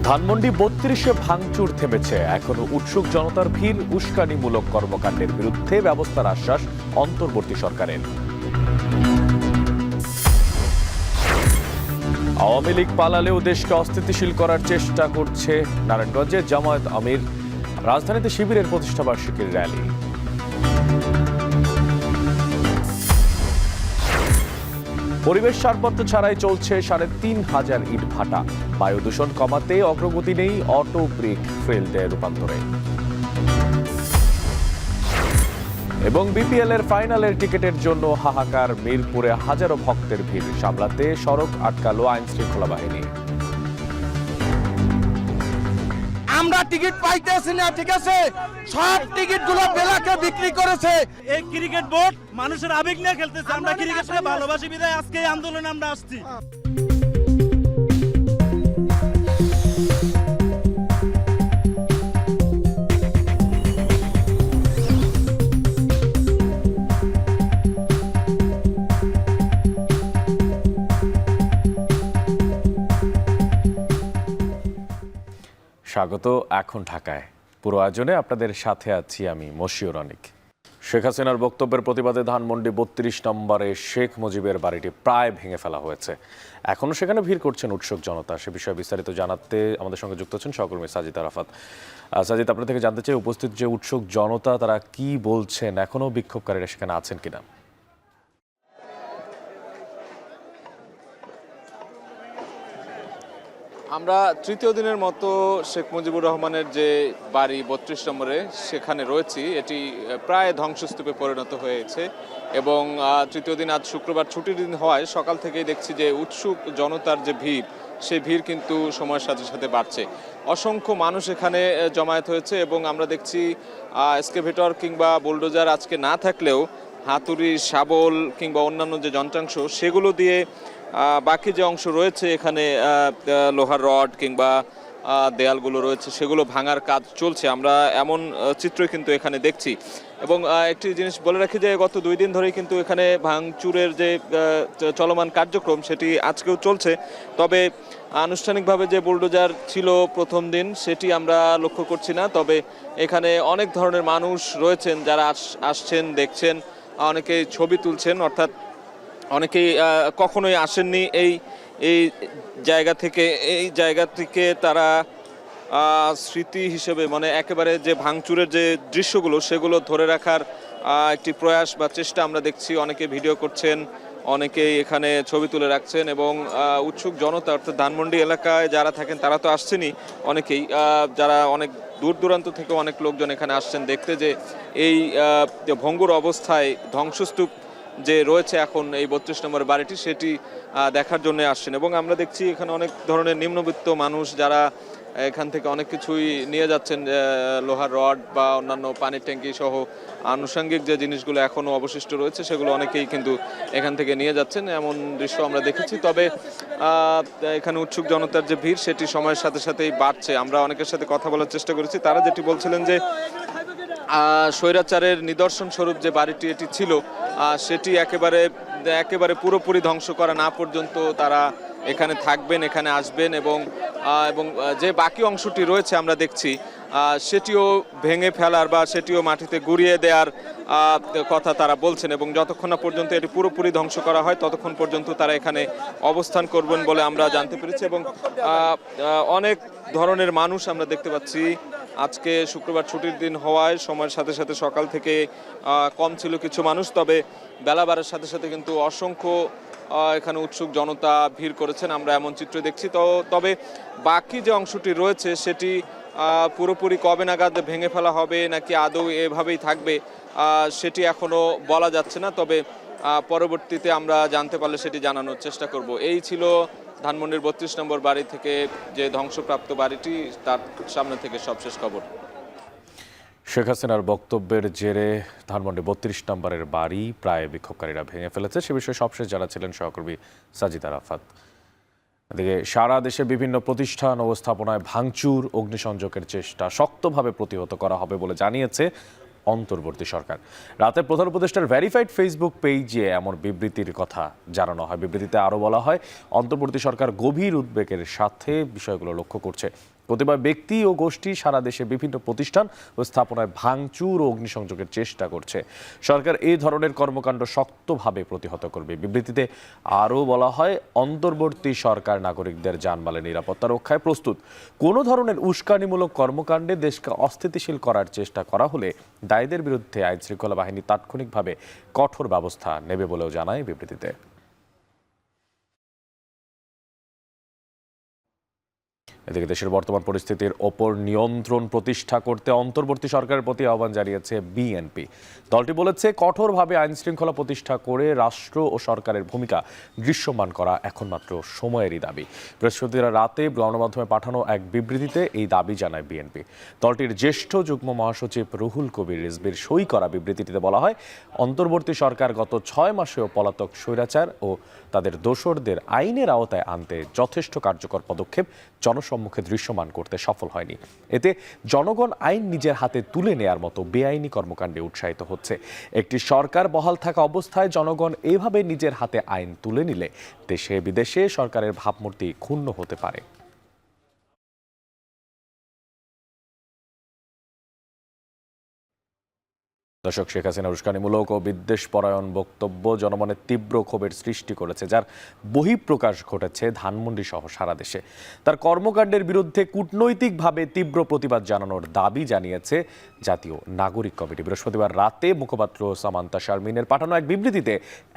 ধানমন্ডি ৩২-এ ভাঙচুর থেমেছে, এখনো উৎসুক জনতার ভিড়। উস্কানিমূলক কর্মকাণ্ডের বিরুদ্ধে ব্যবস্থার আশ্বাস অন্তর্বর্তী সরকারের। আওয়ামী লীগ পালালেও দেশকে অস্থিতিশীল করার চেষ্টা করছে নারায়ণগঞ্জে জামায়াত আমির। রাজধানীতে শিবিরের প্রতিষ্ঠাবার্ষিকীর র্যালি। পরিবেশ ছাড়পত্র ছাড়াই চলছে ৩,৫০০ ইট ভাটা। বায়ু দূষণ কমাতে অগ্রগতি নেই অটো ব্রিক ফিল্ডে রূপান্তরে। এবং বিপিএল এর ফাইনালের টিকিটের জন্য হাহাকার, মিরপুরে হাজারো ভক্তের ভিড় সামলাতে সড়ক আটকালো আইন শৃঙ্খলা বাহিনী। আমরা টিকিট পাইতেছি না, ঠিক আছে, সব টিকিটগুলো বেলাকে বিক্রি করেছে। এই ক্রিকেট বোর্ড মানুষের আবেগ নিয়ে খেলতেছে। আমরা ক্রিকেটকে ভালোবাসি বিধায় আজকে এই আন্দোলনে আমরা আসছি। স্বাগত এখন ঢাকায়। পুরো আয়োজনে আপনাদের সাথে আছি আমি মশিউর অনিক। শেখ হাসিনার বক্তব্যের প্রতিবাদে ধানমন্ডি ৩২ নম্বরে শেখ মুজিবের বাড়িটি প্রায় ভেঙে ফেলা হয়েছে। এখনও সেখানে ভিড় করছেন উৎসুক জনতা। সে বিষয়ে বিস্তারিত জানাতে আমাদের সঙ্গে যুক্ত হচ্ছেন সহকর্মী সাজিদ আরাফাত। সাজিদ, আপনার থেকে জানতে চাই, উপস্থিত যে উৎসুক জনতা তারা কি বলছেন, এখনও বিক্ষোভকারীরা সেখানে আছেন কিনা? আমরা তৃতীয় দিনের মতো শেখ মুজিবুর রহমানের যে বাড়ি ৩২ নম্বরে সেখানে রয়েছি। এটি প্রায় ধ্বংসস্তূপে পরিণত হয়েছে এবং তৃতীয় দিন আজ শুক্রবার ছুটির দিন হওয়ায় সকাল থেকেই দেখছি যে উৎসুক জনতার যে ভিড়, সেই ভিড় কিন্তু সময়ের সাথে সাথে বাড়ছে। অসংখ্য মানুষ এখানে জমায়েত হয়েছে এবং আমরা দেখছি এক্সকেভেটর কিংবা বুলডোজার আজকে না থাকলেও হাতুড়ি, শাবল কিংবা অন্যান্য যে যন্ত্রাংশ সেগুলো দিয়ে বাকি যে অংশ রয়েছে এখানে লোহার রড কিংবা দেয়ালগুলো রয়েছে সেগুলো ভাঙার কাজ চলছে। আমরা এমন চিত্রই কিন্তু এখানে দেখছি। এবং একটি জিনিস বলে রাখি যে গত 2 দিন ধরেই কিন্তু এখানে ভাঙচুরের যে চলমান কার্যক্রম সেটি আজকেও চলছে। তবে আনুষ্ঠানিকভাবে যে বুলডোজার ছিল প্রথম দিন সেটি আমরা লক্ষ্য করছি না। তবে এখানে অনেক ধরনের মানুষ রয়েছেন যারা আসছেন, দেখছেন, অনেকেই ছবি তুলছেন, অর্থাৎ অনেকেই কখনোই আসেননি এই জায়গা থেকে তারা স্মৃতি হিসেবে, মানে একেবারে যে ভাঙচুরের যে দৃশ্যগুলো সেগুলো ধরে রাখার একটি প্রয়াস বা চেষ্টা আমরা দেখছি। অনেকে ভিডিও করছেন, অনেকেই এখানে ছবি তুলে রাখছেন এবং উৎসুক জনতা অর্থাৎ ধানমন্ডি এলাকায় যারা থাকেন তারা তো আসছেনই, অনেকেই যারা অনেক দূর দূরান্ত থেকে অনেক লোকজন এখানে আসছেন দেখতে যে এই ভঙ্গুর অবস্থায় ধ্বংসস্তূপ যে রয়েছে এখন এই ৩২ নম্বর বাড়িটি সেটি দেখার জন্য আসছেন। এবং আমরা দেখছি এখানে অনেক ধরনের নিম্নবিত্ত মানুষ যারা এখান থেকে অনেক কিছুই নিয়ে যাচ্ছেন, লোহার রড বা অন্যান্য পানির ট্যাঙ্কি সহ আনুষঙ্গিক যে জিনিসগুলো এখনও অবশিষ্ট রয়েছে সেগুলো অনেকেই কিন্তু এখান থেকে নিয়ে যাচ্ছেন, এমন দৃশ্য আমরা দেখেছি। তবে এখানে উৎসুক জনতার যে ভিড় সেটি সময়ের সাথে সাথেই বাড়ছে। আমরা অনেকের সাথে কথা বলার চেষ্টা করেছি, তারা যেটি বলছিলেন যে স্বৈরাচারের নিদর্শন স্বরূপ যে বাড়িটি এটি ছিল সেটি একেবারে পুরোপুরি ধ্বংস করা না পর্যন্ত তারা এখানে থাকবেন, এখানে আসবেন এবং যে বাকি অংশটি রয়েছে আমরা দেখছি সেটিও ভেঙে ফেলার বা সেটিও মাটিতে গুঁড়িয়ে দেওয়ার কথা তারা বলছেন। এবং যতক্ষণ না পর্যন্ত এটি পুরোপুরি ধ্বংস করা হয় ততক্ষণ পর্যন্ত তারা এখানে অবস্থান করবেন বলে আমরা জানতে পেরেছি। এবং অনেক ধরনের মানুষ আমরা দেখতে পাচ্ছি। আজকে শুক্রবার ছুটির দিন হওয়ায় সময়ের সাথে সাথে সকাল থেকে কম ছিল কিছু মানুষ, তবে বেলা বাড়ার সাথে সাথে কিন্তু অসংখ্য এখানে উৎসুক জনতা ভিড় করেছেন, আমরা এমন চিত্র দেখছি। তবে বাকি যে অংশটি রয়েছে সেটি পুরোপুরি কবে নাগাদ ভেঙে ফেলা হবে নাকি আদৌ এভাবেই থাকবে সেটি এখনও বলা যাচ্ছে না। তবে পরবর্তীতে আমরা জানতে পারলে সেটি জানানোর চেষ্টা করব। এই ছিল ধানমন্ডির ৩২ নম্বর বাড়ি থেকে যে ধ্বংসপ্রাপ্ত বাড়িটি, তার সামনে থেকে সবশেষ খবর। শেখ হাসিনার বক্তব্যের জেরে ধানমন্ডি ৩২ নম্বরের বাড়ি প্রায় বিক্ষোভকারীরা ভেঙে ফেলেছে। সে বিষয়ে সবশেষ জানাচ্ছিলেন সহকর্মী সাজিদ আরাফাত। এদিকে সারা দেশে বিভিন্ন প্রতিষ্ঠান ও স্থাপনায় ভাঙচুর, অগ্নিসংযোগের চেষ্টা শক্তভাবে প্রতিহত করা হবে বলে জানিয়েছে অন্তর্বর্তী সরকার। রাতে প্রধান উপদেষ্টার ভেরিফাইড ফেসবুক পেজে এমন বিবৃতির কথা জানানো হয়। বিবৃতিতে আরও বলা হয়, অন্তর্বর্তী সরকার গভীর উদ্বেগের সাথে বিষয়গুলো লক্ষ্য করছে। কতিপয় ব্যক্তি ও গোষ্ঠী সারা দেশে বিভিন্ন প্রতিষ্ঠান ও স্থাপনায় ভাঙচুর ও অগ্নিসংযোগের চেষ্টা করছে। সরকার এই ধরনের কর্মকাণ্ড শক্তভাবে প্রতিহত করবে। বিবৃতিতে আরও বলা হয়, অন্তর্বর্তী সরকার নাগরিকদের জানমালের নিরাপত্তা রক্ষায় প্রস্তুত। কোনো ধরনের উস্কানিমূলক কর্মকাণ্ডে দেশকে অস্থিতিশীল করার চেষ্টা করা হলে দায়ীদের বিরুদ্ধে আইনশৃঙ্খলা বাহিনী তাৎক্ষণিকভাবে কঠোর ব্যবস্থা নেবে বলেও জানায় বিবৃতিতে। এদিকে দেশের বর্তমান পরিস্থিতির ওপর নিয়ন্ত্রণ প্রতিষ্ঠা করতে অন্তর্বর্তী সরকারের প্রতি আহ্বান জানিয়েছে বিএনপি। দলটি বলেছে, কঠোরভাবে আইন শৃঙ্খলা প্রতিষ্ঠা করে রাষ্ট্র ও সরকারের ভূমিকা দৃশ্যমান করা এখন মাত্র সময়েরই দাবি। বৃহস্পতিবার রাতে গণমাধ্যমে পাঠানো এক বিবৃতিতে এই দাবি জানায় বিএনপি। দলটির জ্যেষ্ঠ যুগ্ম মহাসচিব রুহুল কবির রিজভির সই করা বিবৃতিতে বলা হয়, অন্তর্বর্তী সরকার গত 6 মাসেও পলাতক স্বৈরাচার ও তাদের দোসরদের আইনের আওতায় আনতে যথেষ্ট কার্যকর পদক্ষেপ জনসম্মুখে দৃশ্যমান করতে সফল হয়নি। এতে জনগণ আইন নিজের হাতে তুলে নেয়ার মতো বেআইনি কর্মকাণ্ডে উৎসাহিত হচ্ছে। একটি সরকার বহাল থাকা অবস্থায় জনগণ এভাবে নিজের হাতে আইন তুলে নিলে দেশে বিদেশে সরকারের ভাবমূর্তি ক্ষুণ্ণ হতে পারে। দর্শক, শেখ হাসিনার উস্কানিমূলক ও বিদ্বেষপরায়ণ বক্তব্য জনমনে তীব্র ক্ষোভের সৃষ্টি করেছে, যার বহিঃপ্রকাশ ঘটেছে ধানমন্ডি সহ সারা দেশে। তার কর্মকাণ্ডের বিরুদ্ধে কূটনৈতিকভাবে তীব্র প্রতিবাদ জানানোর দাবি জানিয়েছে জাতীয় নাগরিক কমিটি। বৃহস্পতিবার রাতে মুখপাত্র সামান্তা শারমিনের পাঠানো এক বিবৃতিতে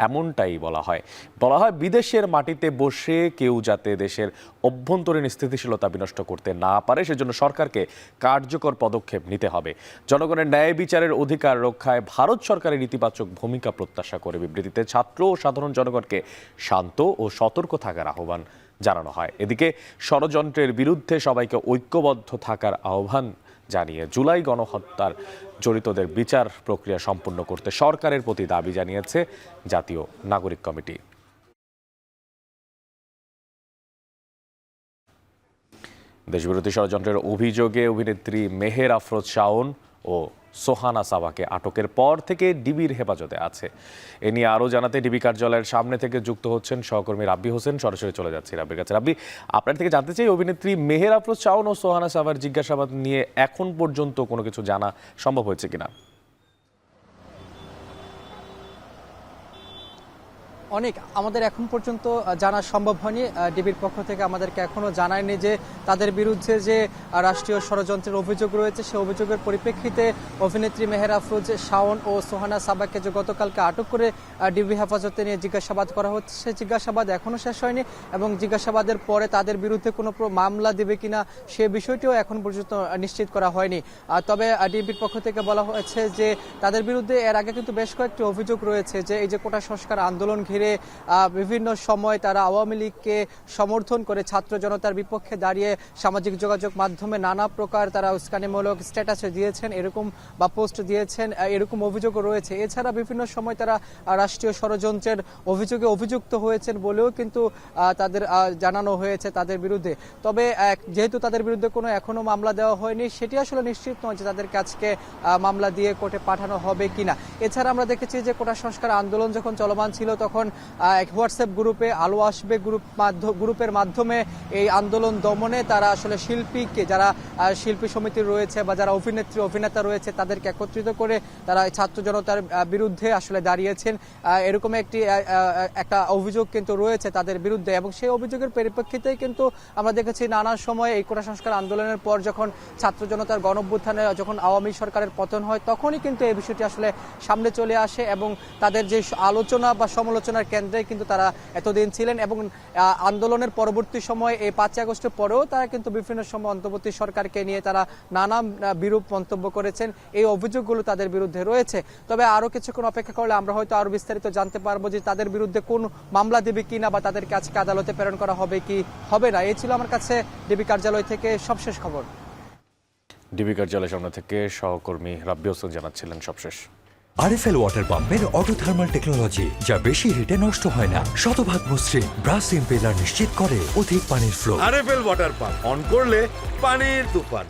এমনটাই বলা হয়, বিদেশের মাটিতে বসে কেউ যাতে দেশের অভ্যন্তরীণ স্থিতিশীলতা বিনষ্ট করতে না পারে সেজন্য সরকারকে কার্যকর পদক্ষেপ নিতে হবে। জনগণের ন্যায় বিচারের অধিকার রক্ষায় ভারত সরকারের ইতিবাচক ভূমিকা প্রত্যাশা করে বিবৃতিতে ছাত্র ও সাধারণ জনগণকে শান্ত ও সতর্ক থাকার আহ্বান জানানো হয়। এদিকে ষড়যন্ত্রের বিরুদ্ধে সবাইকে ঐক্যবদ্ধ থাকার আহ্বান জানিয়ে জুলাই গণহত্যার জড়িতদের বিচার প্রক্রিয়া সম্পন্ন করতে সরকারের প্রতি দাবি জানিয়েছে জাতীয় নাগরিক কমিটি। দেশবিরোধী ষড়যন্ত্রের অভিযোগে অভিনেত্রী মেহের আফরোজ শাওন ও সোহানা সাবাকে আটকের পর থেকে ডিবির হেফাজতে আছে। এ নিয়ে আরও জানাতে ডিবি কার্যালয়ের সামনে থেকে যুক্ত হচ্ছেন সহকর্মী রাব্বি হোসেন। সরাসরি চলে যাচ্ছি রাব্বির কাছে। রাব্বি, আপনার থেকে জানতে চাই, অভিনেত্রী মেহের আফরোজ শাওন ও সোহানা সাবার জিজ্ঞাসাবাদ নিয়ে এখন পর্যন্ত কোনো কিছু জানা সম্ভব হয়েছে কিনা? অনেক আমাদের এখন পর্যন্ত জানা সম্ভব হয়নি। ডিবির পক্ষ থেকে আমাদেরকে এখনো জানায়নি যে তাদের বিরুদ্ধে যে রাষ্ট্রীয় ষড়যন্ত্রের অভিযোগ রয়েছে সেই অভিযোগের পরিপ্রেক্ষিতে অভিনেত্রী মেহের আফরোজ শাওন ও সোহানা সাবাকে যে গতকালকে আটক করে ডিবি হেফাজতে নিয়ে জিজ্ঞাসাবাদ করা হচ্ছে, সেই জিজ্ঞাসাবাদ এখনো শেষ হয়নি এবং জিজ্ঞাসাবাদের পরে তাদের বিরুদ্ধে কোনো মামলা দেবে কিনা সে বিষয়টিও এখন পর্যন্ত নিশ্চিত করা হয়নি। তবে ডিবির পক্ষ থেকে বলা হয়েছে যে তাদের বিরুদ্ধে এর আগে কিন্তু বেশ কয়েকটি অভিযোগ রয়েছে যে এই যে কোটা সংস্কার আন্দোলন ঘিরে বিভিন্ন সময় তারা আওয়ামী লীগকে সমর্থন করে ছাত্র জনতার বিপক্ষে দাঁড়িয়ে সামাজিক যোগাযোগ মাধ্যমে নানা প্রকার তারা উস্কানিমূলক স্ট্যাটাসে দিয়েছেন এরকম বা পোস্ট দিয়েছেন, এরকম অভিযোগও রয়েছে। এছাড়া বিভিন্ন সময় তারা রাষ্ট্রীয় ষড়যন্ত্রের অভিযোগে অভিযুক্ত হয়েছেন বলেও কিন্তু তাদের জানানো হয়েছে তাদের বিরুদ্ধে। তবে যেহেতু তাদের বিরুদ্ধে কোনো এখনো মামলা দেওয়া হয়নি, সেটি আসলে নিশ্চিত নয় যে তাদের কাছকে মামলা দিয়ে কোর্টে পাঠানো হবে কিনা। এছাড়া আমরা দেখেছি যে কোটা সংস্কার আন্দোলন যখন চলমান ছিল তখন হোয়াটসঅ্যাপ গ্রুপে আলো আসবে গ্রুপের মাধ্যমে এই আন্দোলন দমনে তারা আসলে শিল্পীকে, যারা শিল্পী সমিতি রয়েছে বা যারা অভিনেত্রী অভিনেতা রয়েছে তাদেরকে একত্রিত করে তারা ছাত্র জনতার বিরুদ্ধে আসলে দাঁড়িয়েছেন, এরকম একটা অভিযোগ কিন্তু রয়েছে তাদের বিরুদ্ধে। এবং সেই অভিযোগের পরিপ্রেক্ষিতেই কিন্তু আমরা দেখেছি নানা সময় এই কোটা সংস্কার আন্দোলনের পর যখন ছাত্র জনতার গণঅভ্যুত্থানে যখন আওয়ামী সরকারের পতন হয় তখনই কিন্তু এই বিষয়টি আসলে সামনে চলে আসে এবং তাদের যে আলোচনা বা সমালোচনার কেন্দ্রে কিন্তু তারা এতদিন ছিলেন। এবং আন্দোলনের পরবর্তী সময় এই 5 আগস্টের পরেও তারা কিন্তু বিভিন্ন সময় অন্তর্বর্তী সরকারকে নিয়ে তারা নানা বিরূপ মন্তব্য করেছেন, এই অভিযোগগুলো তাদের বিরুদ্ধে রয়েছে। তবে আরো কিছুক্ষণ অপেক্ষা করলে আমরা হয়তো আরো বিস্তারিত জানতে পারবো যে তাদের বিরুদ্ধে কোন মামলা দেবে কিনা বা তাদেরকে আজকে আদালতে প্রেরণ করা হবে কি হবে না। এই ছিল আমার কাছে ডিবি কার্যালয় থেকে সবশেষ খবর। ডিবি কার্যালয়ের সামনে থেকে সহকর্মী রাব্বি হোসেন জানাচ্ছিলেন সবশেষ। আরএফএল ওয়াটার পাম্পের অটো থার্মাল টেকনোলজি, যা বেশি হিটে নষ্ট হয় না, শতভাগ মসৃণ, ব্রাশ ইম্পেলার নিশ্চিত করে অধিক পানির flow. RFL water pump on করলে পানির তুফান।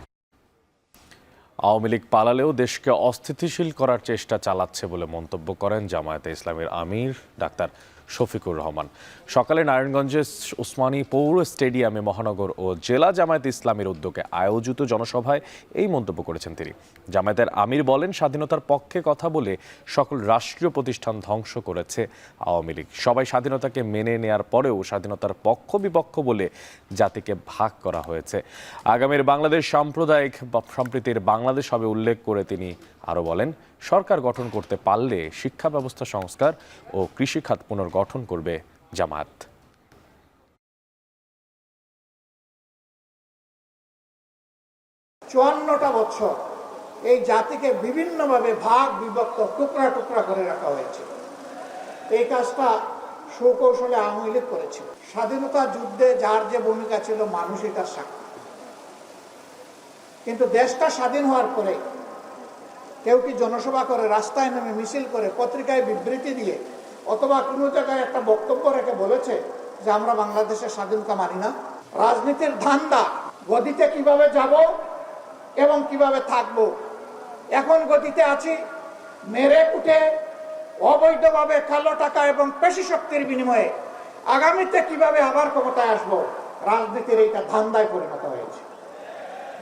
আওয়ামী লীগ পালালেও দেশকে অস্থিতিশীল করার চেষ্টা চালাচ্ছে বলে মন্তব্য করেন জামায়াতে ইসলামের আমির ডাক্তার শফিকুর রহমান। সকালে নারায়ণগঞ্জের ওসমানী পৌর স্টেডিয়ামে মহানগর ও জেলা জামায়াতে ইসলামীর উদ্যোগে আয়োজিত জনসভায় এই মন্তব্য করেছেন তিনি। জামায়াতের আমির বলেন, স্বাধীনতার পক্ষে কথা বলে সকল রাষ্ট্রীয় প্রতিষ্ঠান ধ্বংস করেছে আওয়ামী লীগ। সবাই স্বাধীনতাকে মেনে নেয়ার পরেও স্বাধীনতার পক্ষ বিপক্ষ বলে জাতিকে ভাগ করা হয়েছে। আগামীর বাংলাদেশ সাম্প্রদায়িক সম্প্রীতির বাংলাদেশ হবে উল্লেখ করে তিনি আরও বলেন, সরকার গঠন করতে পারলে শিক্ষা ব্যবস্থা সংস্কার ও কৃষিখাত পুনর্গঠন করবে জামায়াত। 54টা বছর এই জাতিকে বিভিন্নভাবে ভাগ বিভক্ত টুকরা টুকরা করে রাখা হয়েছে। এই কাজটা সুকৌশলে আওয়ামী লীগ করেছিল। স্বাধীনতা যুদ্ধে যার যে ভূমিকা ছিল মানুষই তার সাক্ষী। কিন্তু দেশটা স্বাধীন হওয়ার পরে কেউ কি জনসভা করে, রাস্তায় নেমে মিছিল করে, পত্রিকায় বিবৃতি দিয়ে অথবা কোনো জায়গায় একটা বক্তব্য রেখে বলেছে যে আমরা বাংলাদেশের স্বাধীনতা মানি না? রাজনীতির ধান্দা গদিতে কিভাবে যাব এবং কিভাবে থাকব। এখন গতিতে আছি, মেরে কুটে অবৈধভাবে কালো টাকা এবং পেশি শক্তির বিনিময়ে আগামীতে কিভাবে আবার ক্ষমতায় আসবো, রাজনীতির এইটা ধান্দায় পরিণত হয়েছে।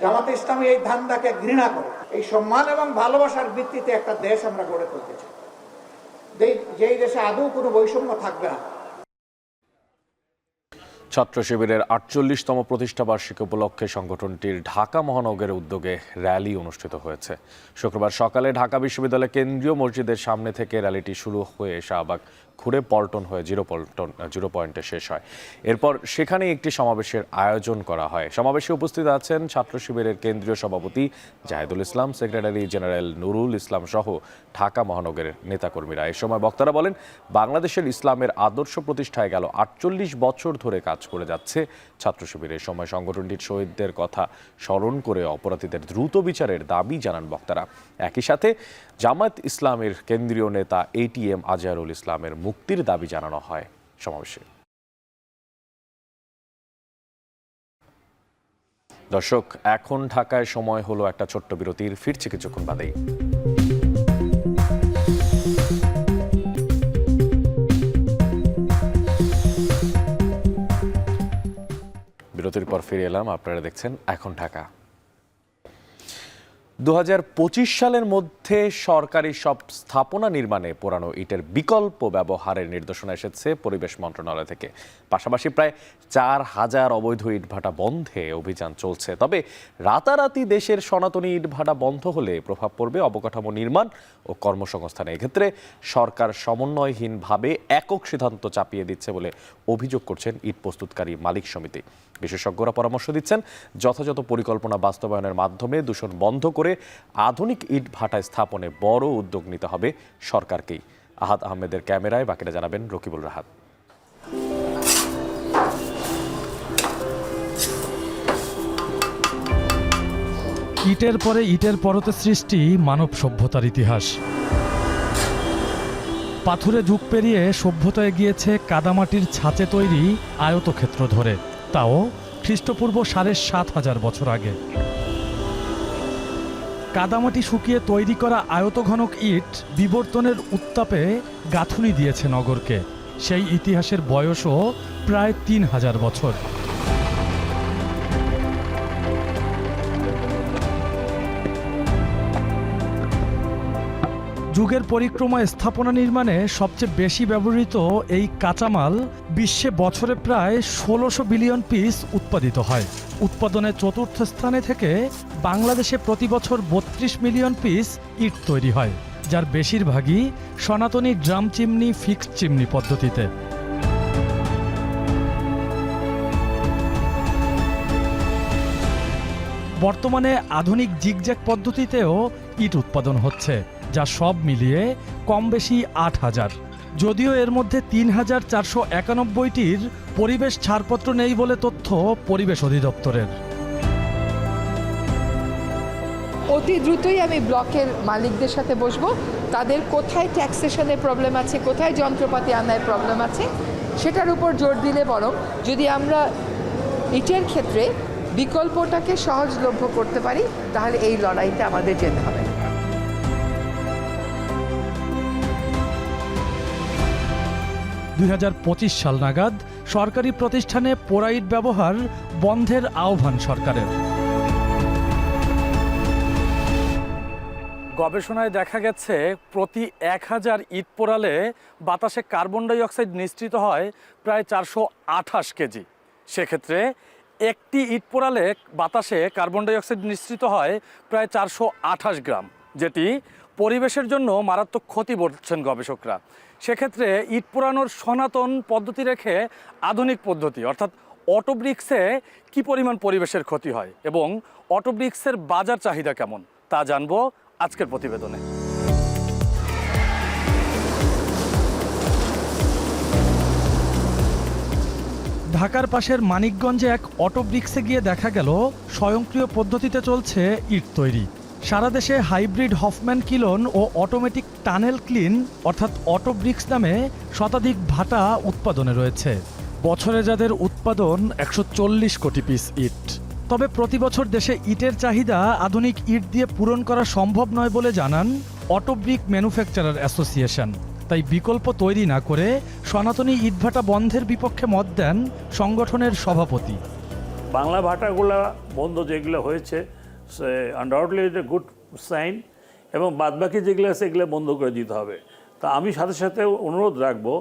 জামাতে ইসলামী এই ধান্দাকে ঘৃণা করে এই সম্মান এবং ভালোবাসার ভিত্তিতে একটা দেশ আমরা গড়ে তুলতে চাই, যেই দেশে আদৌ কোনো বৈষম্য থাকবে না। ছাত্র শিবিরের ৪৮তম প্রতিষ্ঠাবার্ষিকী উপলক্ষে সংগঠনটির ঢাকা মহানগরের উদ্যোগে র্যালি অনুষ্ঠিত হয়েছে। শুক্রবার সকালে ঢাকা বিশ্ববিদ্যালয় কেন্দ্রীয় মসজিদের সামনে থেকে র্যালিটি শুরু হয়ে শাহবাগ ঘুরে পল্টন হয়ে জিরো পয়েন্টে শেষ হয়। এরপর সেখানে একটি সমাবেশের আয়োজন করা হয়। সমাবেশে উপস্থিত আছেন ছাত্র শিবিরের কেন্দ্রীয় সভাপতি জাহিদুল ইসলাম, সেক্রেটারি জেনারেল নুরুল ইসলাম সহ ঢাকা মহানগরের নেতাকর্মীরা। এ সময় বক্তারা বলেন, বাংলাদেশের ইসলামের আদর্শ প্রতিষ্ঠায় গেল ৪৮ বছর ধরে কাজ করে যাচ্ছে ছাত্র শিবিরের। সময় সংগঠনটির শহীদদের কথা স্মরণ করে অপরাধীদের দ্রুত বিচারের দাবি জানান বক্তারা। একই সাথে জামায়াত ইসলামের কেন্দ্রীয় নেতা ATM আজহারুল ইসলামের মুক্তির দাবি জানানো হয় সমাবেশে। দর্শক, এখন ঢাকায় সময় হলো একটা ছোট্ট বিরতির। ফিরছে কিছুক্ষণ বাদেই। বিরতির পর ফিরে এলাম। আপনারা দেখছেন এখন ঢাকা। 2025 সালের মধ্যে সরকারি সব স্থাপনা নির্মাণে পোড়ানো ইটের বিকল্প ব্যবহারের নির্দেশনা এসেছে পরিবেশ মন্ত্রণালয় থেকে। পাশাপাশি প্রায় 4000 অবৈধ ইটভাটা বন্ধে অভিযান চলছে। তবে রাতারাতি দেশের সনাতনী ইটভাটা বন্ধ হলে প্রভাব পড়বে অবকাঠামো নির্মাণ ও কর্মসংস্থানে। এক্ষেত্রে সরকার সমন্বয়হীনভাবে একক সিদ্ধান্ত চাপিয়ে দিচ্ছে বলে অভিযোগ করছেন ইট প্রস্তুতকারী মালিক সমিতি। বিশেষজ্ঞরা পরামর্শ দিচ্ছেন, যথাযথ পরিকল্পনা বাস্তবায়নের মাধ্যমে দূষণ বন্ধ করে আধুনিক ইট ভাটা স্থাপনে বড় উদ্যোগ নিতে হবে সরকারকেই। আহাদ আহমেদের ক্যামেরায় বাকিটা জানাবেন রকিবুল রাহাত। ইটের পরে ইটের পরতে সৃষ্টি মানব সভ্যতার ইতিহাস। পাথুরে যুগ পেরিয়ে সভ্যতা এগিয়েছে কাদামাটির ছাঁচে তৈরি আয়তক্ষেত্র ধরে, তাও খ্রিস্টপূর্ব ৭,৫০০ বছর আগে। কাদামাটি শুকিয়ে তৈরি করা আয়তঘনক ইট বিবর্তনের উত্তাপে গাঁথুনি দিয়েছে নগরকে। সেই ইতিহাসের বয়সও প্রায় ৩,০০০ বছর। যুগের পরিক্রমা স্থাপনা নির্মাণে সবচেয়ে বেশি ব্যবহৃত এই কাঁচামাল বিশ্বে বছরে প্রায় ১৬০০ বিলিয়ন পিস উৎপাদিত হয়। উৎপাদনে চতুর্থ স্থানে থেকে বাংলাদেশে প্রতি বছর ৩২ মিলিয়ন পিস ইট তৈরি হয়, যার বেশিরভাগই সনাতনী ড্রাম চিমনি, ফিক্সড চিমনি পদ্ধতিতে। বর্তমানে আধুনিক জিগজ্যাগ পদ্ধতিতেও ইট উৎপাদন হচ্ছে, যা সব মিলিয়ে কম বেশি ৮,০০০। যদিও এর মধ্যে ৩,৪৯১টির পরিবেশ ছাড়পত্র নেই বলে তথ্য পরিবেশ অধিদপ্তরের। অতি দ্রুতই আমি ব্লকের মালিকদের সাথে বসবো, তাদের কোথায় ট্যাক্সেশনের প্রবলেম আছে, কোথায় যন্ত্রপাতি আনায় প্রবলেম আছে সেটার উপর জোর দিলে বরং যদি আমরা ইটের ক্ষেত্রে বিকল্পটাকে সহজলভ্য করতে পারি তাহলে এই লড়াইতে আমাদের যেতে হবে। 2025 সাল নাগাদ সরকারি প্রতিষ্ঠানে পোড়া ইট ব্যবহার বন্ধের আহ্বান সরকারের। গবেষণায় দেখা গেছে প্রতি 1000 ইট পোড়ালে বাতাসে কার্বন ডাই অক্সাইড নিঃসৃত হয় প্রায় 428 কেজি। সেক্ষেত্রে একটি ইট পোড়ালে বাতাসে কার্বন ডাই অক্সাইড নিঃসৃত হয় প্রায় 428 গ্রাম, যেটি পরিবেশের জন্য মারাত্মক ক্ষতি বলছেন গবেষকরা। সেক্ষেত্রে ইট পোড়ানোর সনাতন পদ্ধতি রেখে আধুনিক পদ্ধতি অর্থাৎ অটোব্রিক্সে কী পরিমাণ পরিবেশের ক্ষতি হয় এবং অটোব্রিক্সের বাজার চাহিদা কেমন তা জানবো আজকের প্রতিবেদনে। ঢাকার পাশের মানিকগঞ্জে এক অটোব্রিক্সে গিয়ে দেখা গেল স্বয়ংক্রিয় পদ্ধতিতে চলছে ইট তৈরি। সারা দেশে হাইব্রিড হফম্যান কিলন ও অটোমেটিক টানেল ক্লিন অর্থাৎ অটোব্রিক্স নামে শতাধিক ভাটা উৎপাদনে রয়েছে। বছরে যাদের উৎপাদন 140 কোটি পিস ইট। তবে প্রতি বছর দেশে ইটের চাহিদা আধুনিক ইট দিয়ে পূরণ করা সম্ভব নয় বলে জানান অটোব্রিক ম্যানুফ্যাকচারার অ্যাসোসিয়েশন। তাই বিকল্প তৈরি না করে সনাতনী ইটভাটা বন্ধের বিপক্ষে মত দেন সংগঠনের সভাপতি। বাংলা ভাটাগুলা বন্ধ যেগুলো হয়েছে সে undoubtedly it a good sign, এবং বাদবাকি যেগুলো আছে এগুলো বন্ধ করে দিতে হবে। তা আমি সাথে সাথে অনুরোধ রাখবো,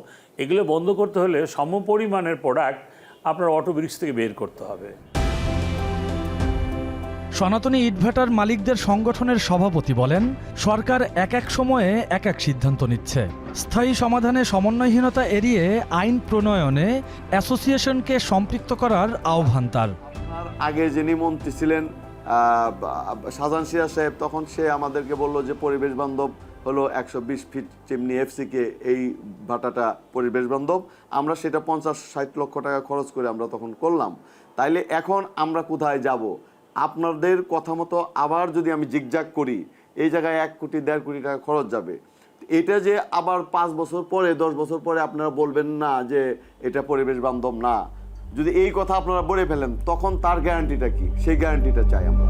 এগুলো বন্ধ করতে হলে সমপরিমাণের প্রোডাক্ট আপনার অটোব্রিক্স থেকে বের করতে হবে। সনাতনী ইটভাটার মালিকদের সংগঠনের সভাপতি বলেন, সরকার এক এক সময়ে এক এক সিদ্ধান্ত নিচ্ছে। স্থায়ী সমাধানে সমন্বয়হীনতা এড়িয়ে আইন প্রণয়নে অ্যাসোসিয়েশনকে সম্পৃক্ত করার আহ্বান তার। আগে যিনি মন্ত্রী ছিলেন শাহজাহান সিরাজ সাহেব, তখন সে আমাদেরকে বলল যে পরিবেশ বান্ধব হলো 120 ফিট চিমনি এফসিকে এই ভাটাটা পরিবেশ বান্ধব। আমরা সেটা 50-60 লক্ষ টাকা খরচ করে আমরা তখন করলাম। তাইলে এখন আমরা কোথায় যাব? আপনাদের কথা মতো আবার যদি আমি জিগজাগ করি, এই জায়গায় 1 কোটি 1.5 কোটি টাকা খরচ যাবে। এটা যে আবার 5 বছর পরে 10 বছর পরে আপনারা বলবেন না যে এটা পরিবেশ বান্ধব না, যদি এই কথা আপনারা বলে ফেলেন তখন তার গ্যারান্টিটা কি? সেই গ্যারান্টিটা চাই আমরা।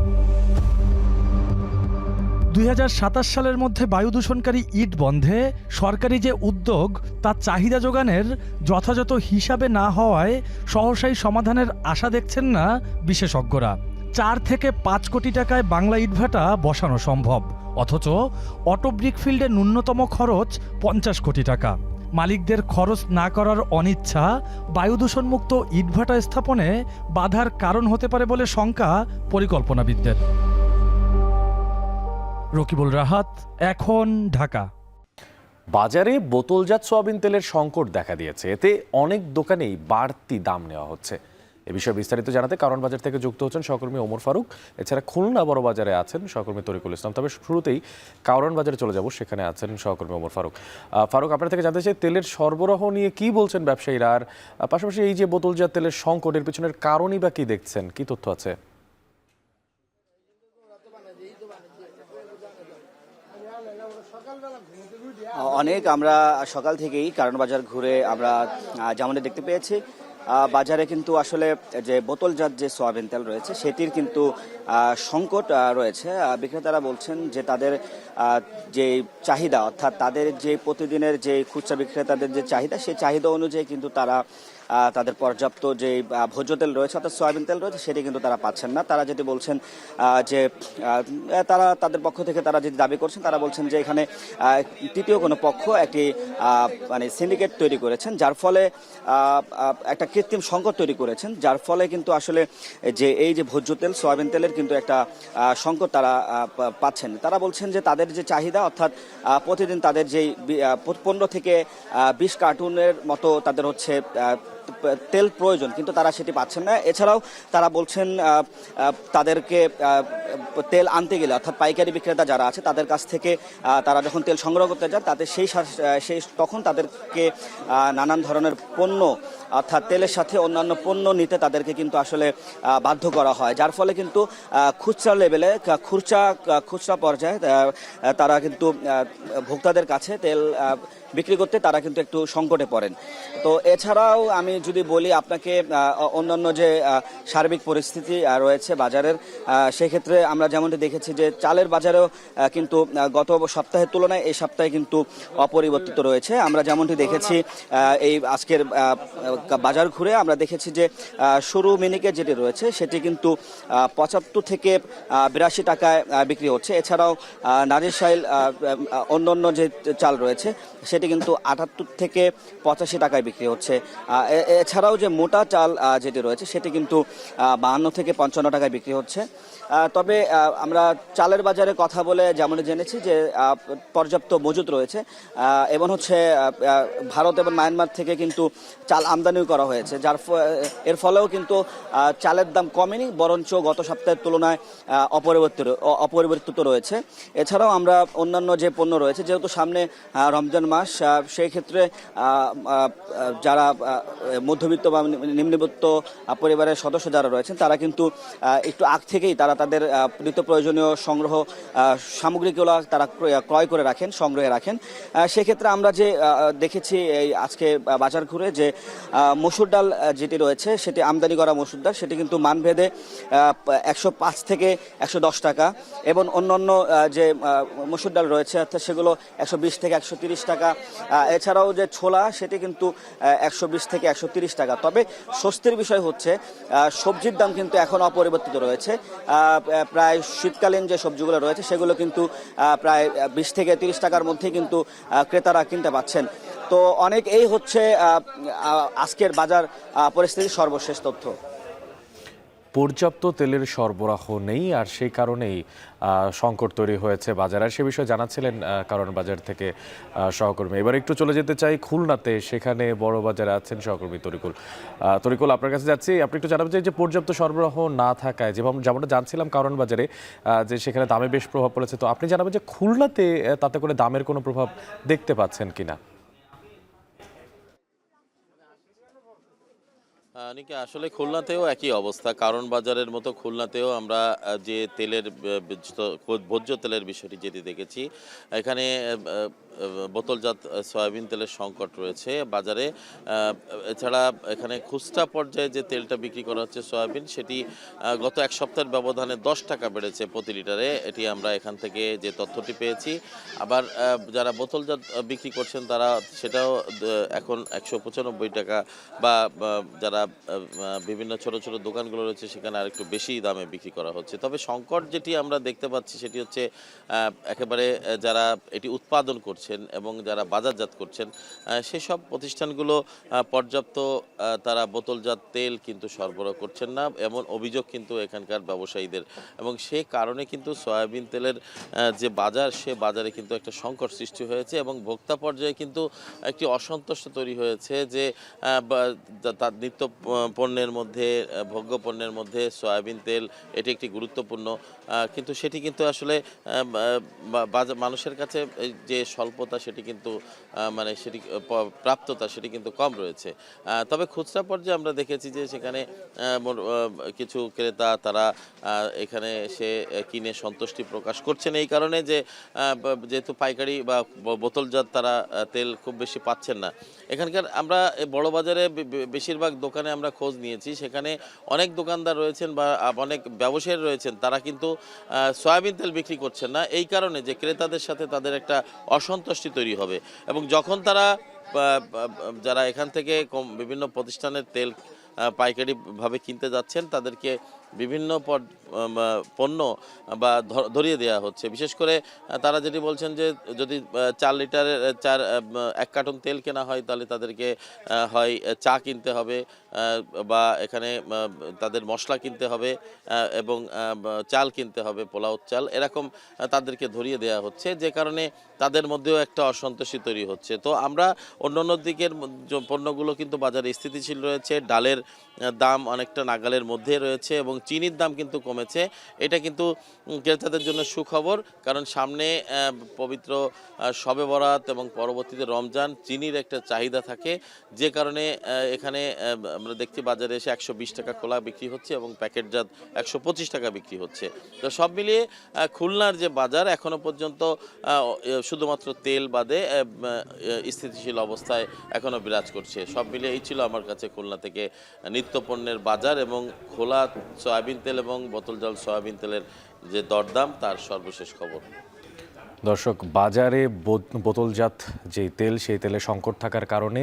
2027 সালের মধ্যে বায়ু দূষণকারী ইট বন্ধে সরকারি যে উদ্যোগ তা চাহিদা যোগানের যথাযথ হিসাবে না হওয়ায় সহসাই সমাধানের আশা দেখছেন না বিশেষজ্ঞরা। 4 থেকে 5 কোটি টাকায় বাংলা ইটভাটা বসানো সম্ভব, অথচ অটোব্রিক ফিল্ডে ন্যূনতম খরচ 50 কোটি টাকা। মালিকদের খরচ না করার অনিচ্ছা বায়ু দূষণমুক্ত ইটভাটা স্থাপনে বাধার কারণ হতে পারে বলে শঙ্কা পরিকল্পনাবিদদের। রকিবুল রাহাত, এখন, ঢাকা। বাজারে বোতলজাত সয়াবিন তেলের সংকট দেখা দিয়েছে, এতে অনেক দোকানেই বাড়তি দাম নেওয়া হচ্ছে। এ বিষয়ে বিস্তারিত জানাতে কারণ বাজার থেকে যুক্ত হচ্ছেন সহকর্মী ওমর ফারুক, এছাড়া খুলনা বড় বাজারে আছেন সহকর্মী তরিকুল ইসলাম। তবে শুরুতেই কারণ বাজারে চলে যাব, সেখানে আছেন সহকর্মী ওমর ফারুক। ফারুক, আপনার থেকে জানতে চাই তেলের সরবরাহ নিয়ে কি বলছেন ব্যবসায়ীরা, আর পাশাপাশি এই যে বোতলজাত তেলের সংকটের পিছনের কারণই বা কি দেখছেন, কি তথ্য আছে? অনেক আমরা সকাল থেকেই কারণ বাজার ঘুরে আমরা যেমনটা দেখতে পেয়েছি, বাজারে কিন্তু আসলে যে বোতলজাত যে সয়াবিন তেল রয়েছে সেটির কিন্তু সংকট রয়েছে। বিক্রেতারা বলছেন যে তাদের যে চাহিদা, অর্থাৎ তাদের যে প্রতিদিনের যে খুচরা বিক্রেতাদের যে চাহিদা, সেই চাহিদা অনুযায়ী কিন্তু তারা তাদের পর্যাপ্ত যে ভোজ্য তেল রয়েছে অর্থাৎ সয়াবিন তেল রয়েছে সেটি কিন্তু তারা পাচ্ছেন না। তারা যেটি বলছেন যে তারা তাদের পক্ষ থেকে তারা যেটি দাবি করছেন, তারা বলছেন যে এখানে তৃতীয় কোনো পক্ষ একটি মানে সিন্ডিকেট তৈরি করেছেন, যার ফলে একটা কৃত্রিম সংকট তৈরি করেছেন, যার ফলে কিন্তু আসলে যে এই যে ভোজ্য তেল সয়াবিন তেলের কিন্তু একটা সংকট তারা পাচ্ছেন। তারা বলছেন যে তাদের যে চাহিদা, অর্থাৎ প্রতিদিন তাদের যেই 15 থেকে 20 কার্টুনের মতো তাদের হচ্ছে তেল প্রয়োজন, কিন্তু তারা সেটি পাচ্ছেন না। এছাড়াও তারা বলছেন তাদেরকে তেল আনতে গেলে, অর্থাৎ পাইকারি বিক্রেতা যারা আছে তাদের কাছ থেকে তারা যখন তেল সংগ্রহ করতে যান তাতে সেই তখন তাদেরকে নানান ধরনের পণ্য, অর্থাৎ তেলের সাথে অন্যান্য পণ্য নিতে তাদেরকে কিন্তু আসলে বাধ্য করা হয়, যার ফলে কিন্তু খুচরা লেভেলে খুচরা পর্যায়ে তারা কিন্তু ভোক্তাদের কাছে তেল বিক্রি করতে তারা কিন্তু একটু সংকটে পড়েন। তো এছাড়াও আমি যদি বলি আপনাকে অন্যান্য যে সার্বিক পরিস্থিতি রয়েছে বাজারের, সেক্ষেত্রে আমরা যেমনটি দেখেছি যে চালের বাজারেও কিন্তু গত সপ্তাহের তুলনায় এই সপ্তাহে কিন্তু অপরিবর্তিত রয়েছে। আমরা যেমনটি দেখেছি এই আজকের বাজার ঘুরে আমরা দেখেছি যে সরু মিনিকেট যেটি রয়েছে সেটি কিন্তু 75 থেকে 82 টাকায় বিক্রি হচ্ছে। এছাড়াও নাজিরশাইল অন্যান্য যে চাল রয়েছে সেটি কিন্তু 78 থেকে 85 টাকায় বিক্রি হচ্ছে। এছাড়াও যে মোটা চাল যেটি রয়েছে সেটি কিন্তু 52 থেকে 55 টাকায় বিক্রি হচ্ছে। তবে আমরা চালের বাজারে কথা বলে যেমন জেনেছি যে পর্যাপ্ত মজুদ রয়েছে এবং হচ্ছে ভারত এবং মায়ানমার থেকে কিন্তু চাল আমদানি করা হয়েছে, এর ফলেও কিন্তু চালের দাম কমেনি, বরঞ্চ গত সপ্তাহের তুলনায় অপরিবর্তিত রয়েছে। এছাড়াও আমরা অন্যান্য যে পণ্য রয়েছে, যেহেতু সামনে রমজান মাস, সেই ক্ষেত্রে যারা মধ্যবিত্ত বা নিম্নবিত্ত পরিবারের সদস্য যারা রয়েছেন তারা কিন্তু একটু আগ থেকেই তারা তাদের নিত্য প্রয়োজনীয় সংগ্রহ সামগ্রীগুলো তারা ক্রয় করে রাখেন, সংগ্রহে রাখেন। সেক্ষেত্রে আমরা যে দেখেছি এই আজকে বাজার ঘুরে যে মসুর ডাল যেটি রয়েছে সেটি আমদানি করা মসুর ডাল সেটি কিন্তু মানভেদে 105 থেকে 110 টাকা এবং অন্যান্য যে মসুর ডাল রয়েছে অর্থাৎ সেগুলো 120 থেকে 130 টাকা। এছাড়াও যে ছোলা সেটি কিন্তু 120 থেকে 130 টাকা। তবে স্বস্তির বিষয় হচ্ছে সবজির দাম কিন্তু এখন অপরিবর্তিত রয়েছে। প্রায় শীতকালীন যে সবজিগুলো রয়েছে সেগুলো কিন্তু প্রায় 20 থেকে 30 টাকার মধ্যে কিন্তু ক্রেতারা কিনতে পাচ্ছেন। তো অনেক এই হচ্ছে আজকের বাজার পরিস্থিতির সর্বশেষ তথ্য। পর্যাপ্ত তেলের সরবরাহ নেই, আর সেই কারণেই সংকট তৈরি হয়েছে বাজারে। সে বিষয়ে জানাচ্ছিলেন কারণ বাজার থেকে সহকর্মী। এবার একটু চলে যেতে চাই খুলনাতে, সেখানে বড় বাজারে আছেন সহকর্মী তরিকুল। আপনার কাছে যাচ্ছি, আপনি একটু জানাবেন যে পর্যাপ্ত সরবরাহ না থাকায় যেমনটা জানছিলাম কারণ বাজারে যে সেখানে দামে বেশ প্রভাব পড়েছে, তো আপনি জানাবেন যে খুলনাতে তাতে করে দামের কোনো প্রভাব দেখতে পাচ্ছেন কিনা? আসলে খুলনাতেও একই অবস্থা, কারণ বাজারের মতো খুলনাতেও আমরা যে তেলের ভোজ্য তেলের বিষয়টি যেটি দেখেছি, এখানে বোতলজাত সয়াবিন তেলের সংকট রয়েছে বাজারে। এছাড়া এখানে খুচরা পর্যায়ে যে তেলটা বিক্রি করা হচ্ছে সয়াবিন, সেটি গত এক সপ্তাহের ব্যবধানে 10 টাকা বেড়েছে প্রতি লিটারে, এটি আমরা এখান থেকে যে তথ্যটি পেয়েছি। আবার যারা বোতলজাত বিক্রি করছেন তারা সেটাও এখন 195 টাকা, বা যারা বিভিন্ন ছোট ছোট দোকানগুলো রয়েছে সেখানে আরেকটু বেশি দামে বিক্রি করা হচ্ছে। তবে সংকট যেটি আমরা দেখতে পাচ্ছি সেটি হচ্ছে একেবারে যারা এটি উৎপাদন করছেন এবং যারা বাজারজাত করছেন সেসব প্রতিষ্ঠানগুলো পর্যাপ্ত তারা বোতলজাত তেল কিন্তু সরবরাহ করছেন না, এমন অভিযোগ কিন্তু এখানকার ব্যবসায়ীদের। এবং সে কারণে কিন্তু সয়াবিন তেলের যে বাজার, সে বাজারে কিন্তু একটা সংকট সৃষ্টি হয়েছে এবং ভোক্তা পর্যায়ে কিন্তু একটি অসন্তোষ তৈরি হয়েছে যে তার নিত্য পণ্যের মধ্যে, ভোগ্য পণ্যের মধ্যে সয়াবিন তেল এটি একটি গুরুত্বপূর্ণ, কিন্তু সেটি কিন্তু আসলে মানুষের কাছে যে স্বল্পতা সেটি কিন্তু মানে সেটি প্রাপ্ততা সেটি কিন্তু কম রয়েছে। তবে খুচরা পর্যায়ে আমরা দেখেছি যে সেখানে কিছু ক্রেতা তারা এখানে এসে কিনে সন্তুষ্টি প্রকাশ করছেন, এই কারণে যে যেহেতু পাইকারি বা বোতলজাত তারা তেল খুব বেশি পাচ্ছেন না। এখানকার আমরা বড় বাজারে বেশিরভাগ দোকানে আমরা খোঁজ নিয়েছি, সেখানে অনেক দোকানদার রয়েছেন বা অনেক ব্যবসায়ী রয়েছেন, তারা কিন্তু সয়াবিন তেল বিক্রি করছেন না, এই কারণে যে ক্রেতাদের সাথে তাদের একটা অসন্তুষ্টি তৈরি হবে। এবং যখন তারা যারা এখান থেকে বিভিন্ন প্রতিষ্ঠানের তেল পাইকারিভাবে কিনতে যাচ্ছেন, তাদেরকে বিভিন্ন পণ্য বা ধরিয়ে দেওয়া হচ্ছে। বিশেষ করে তারা যেটি বলছেন যে যদি 4 লিটারের 1 কার্টন তেল কেনা হয় তাহলে তাদেরকে হয় চা কিনতে হবে বা এখানে তাদের মশলা কিনতে হবে এবং চাল কিনতে হবে, পোলাও চাল, এরকম তাদেরকে ধরিয়ে দেওয়া হচ্ছে, যে কারণে তাদের মধ্যেও একটা অসন্তোষী তৈরি হচ্ছে। তো আমরা অন্যান্য দিকের পণ্যগুলো কিন্তু বাজারে স্থিতিশীল রয়েছে, ডালের দাম অনেকটা নাগালের মধ্যে রয়েছে এবং চিনির দাম কিন্তু কমেছে। এটা কিন্তু ক্রেতাদের জন্য সুখবর, কারণ সামনে পবিত্র শবে বরাত এবং পরবর্তীতে রমজান, চিনির একটা চাহিদা থাকে, যে কারণে এখানে আমরা দেখছি বাজারে এসে 120 টাকা খোলা বিক্রি হচ্ছে এবং প্যাকেটজাত 125 টাকা বিক্রি হচ্ছে। তো সব মিলিয়ে খুলনার যে বাজার এখনো পর্যন্ত শুধুমাত্র তেল বাদে স্থিতিশীল অবস্থায় এখনো বিরাজ করছে। সব মিলিয়ে এই ছিল আমার কাছে খুলনা থেকে নিত্যপণ্যের বাজার এবং খোলা সয়াবিন তেল এবং বোতলজাত সয়াবিন তেলের যে দরদাম তার সর্বশেষ খবর। দর্শক, বাজারে বোতলজাত যে তেল, সেই তেলে সংকট থাকার কারণে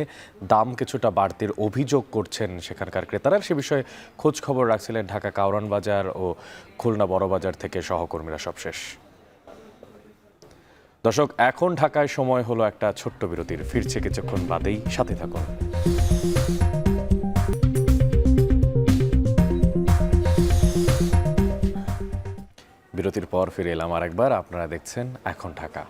দাম কিছুটা বাড়তির অভিযোগ করছেন সেখানকার ক্রেতারা। সে বিষয়ে খোঁজ খবর রাখছিলেন ঢাকা কাউরান বাজার ও খুলনা বড় বাজার থেকে সহকর্মীরা। সবশেষ দর্শক, এখন ঢাকায় সময় হলো একটা ছোট্ট বিরতির। ফিরছে কিছুক্ষণ বাদেই, সাথে থাকুন। বিরতির পর ফিরে এলাম আরেকবার। আপনারা দেখছেন এখন ঢাকা।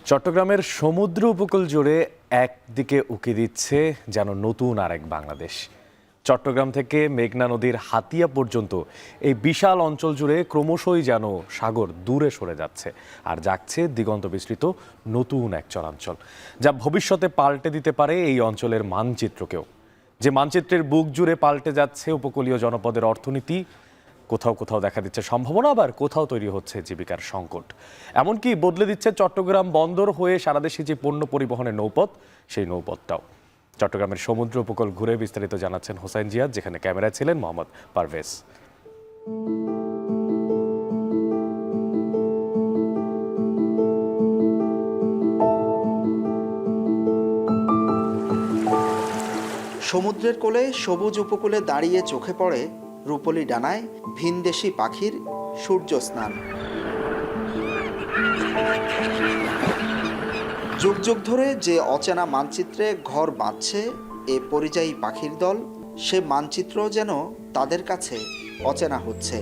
চট্টগ্রামের সমুদ্র উপকূল জুড়ে একদিকে উকি দিচ্ছে যেন নতুন আরেক বাংলাদেশ। চট্টগ্রাম থেকে মেঘনা নদীর হাতিয়া পর্যন্ত এই বিশাল অঞ্চল জুড়ে ক্রমশই যেন সাগর দূরে সরে যাচ্ছে, আর জাগছে দিগন্ত বিস্তৃত নতুন এক চরাঞ্চল, যা ভবিষ্যতে পাল্টে দিতে পারে এই অঞ্চলের মানচিত্রকেও। যে মানচিত্রের বুক জুড়ে পাল্টে যাচ্ছে উপকূলীয় জনপদের অর্থনীতি, কোথাও কোথাও দেখা দিচ্ছে সম্ভাবনা, আবার কোথাও তৈরি হচ্ছে জীবিকার সংকট। এমনকি বদলে দিচ্ছে চট্টগ্রাম বন্দর হয়ে সারা দেশে যে পণ্য পরিবহনের নৌপথ, সেই নৌপথটাও। চট্টগ্রামের সমুদ্র উপকূল ঘুরে বিস্তারিত জানাচ্ছেন হোসেন জিয়াদ, যেখানে ক্যামেরায় ছিলেন মোহাম্মদ পারভেজ। সমুদ্রের কোলে সবুজ উপকূলে দাঁড়িয়ে চোখে পড়ে রূপলি ডানায় ভিনদেশি পাখির সূর্য স্নান। যুগ যুগ ধরে যে অচেনা মানচিত্রে ঘর বাঁধছে এ পরিযায়ী পাখির দল, সে মানচিত্র যেন তাদের কাছে অচেনা হচ্ছে।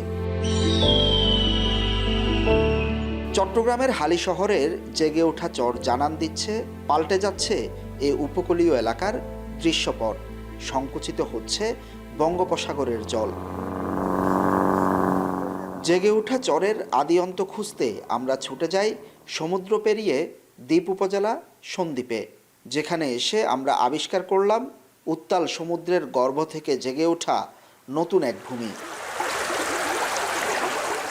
চট্টগ্রামের হালি শহরের জেগে ওঠা চর জানান দিচ্ছে পাল্টে যাচ্ছে এ উপকূলীয় এলাকার দৃশ্যপট, সংকুচিত হচ্ছে বঙ্গোপসাগরের জল। জেগে ওঠা চরের আদি অন্ত খুঁজতে আমরা ছুটে যাই সমুদ্র পেরিয়ে দ্বীপ উপজেলা সন্দ্বীপে, যেখানে এসে আমরা আবিষ্কার করলাম উত্তাল সমুদ্রের গর্ভ থেকে জেগে ওঠা নতুন এক ভূমি।